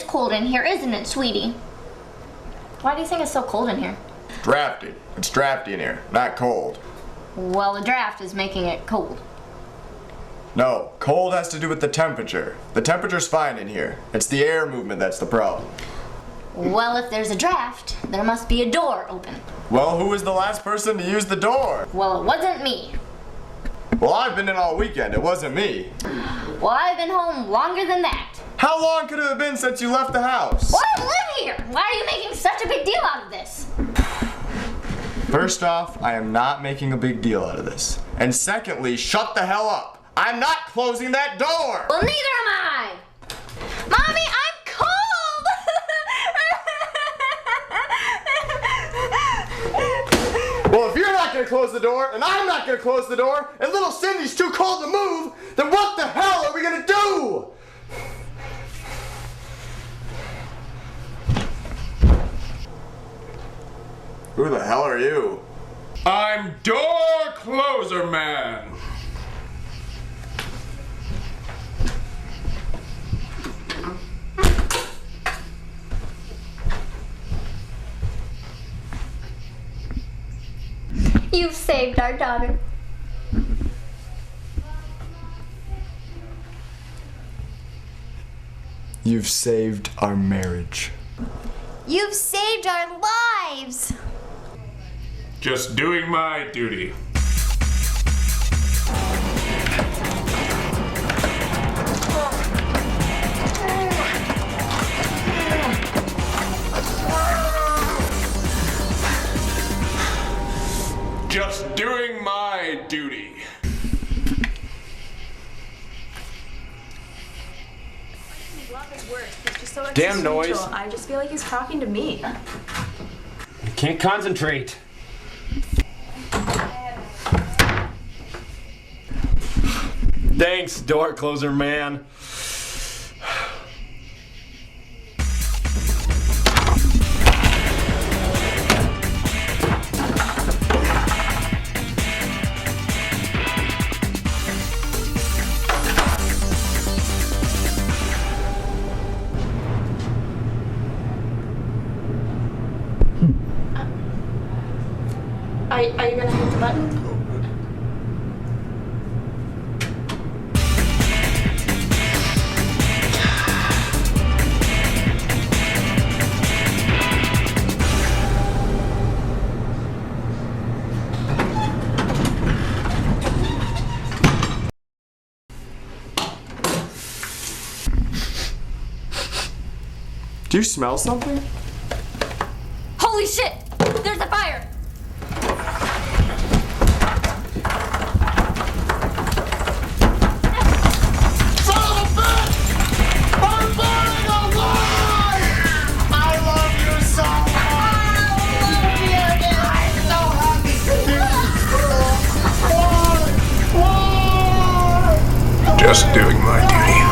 cold in here, isn't it, sweetie? Why do you think it's so cold in here? Drafty. It's drafty in here, not cold. Well, the draft is making it cold. No, cold has to do with the temperature. The temperature's fine in here. It's the air movement that's the problem. Well, if there's a draft, there must be a door open. Well, who was the last person to use the door? Well, it wasn't me. Well, I've been in all weekend. It wasn't me. Well, I've been home longer than that. How long could it have been since you left the house? Well, I live here. Why are you making such a big deal out of this? First off, I am not making a big deal out of this. And secondly, shut the hell up. I'm not closing that door. Well, neither am I. Mommy, I'm cold. Well, if you're not going to close the door, and I'm not going to close the door, and little Cindy's too cold to move, then what the hell are we going to do? Who the hell are you? I'm door closer man. You've saved our daughter. You've saved our marriage. You've saved our lives. Just doing my duty. Just doing my duty. Damn noise. I just feel like he's talking to me. I can't concentrate. Thanks, door closer man. Are you gonna hit the button? Do you smell something? Holy shit! There's a fire! Just doing my duty.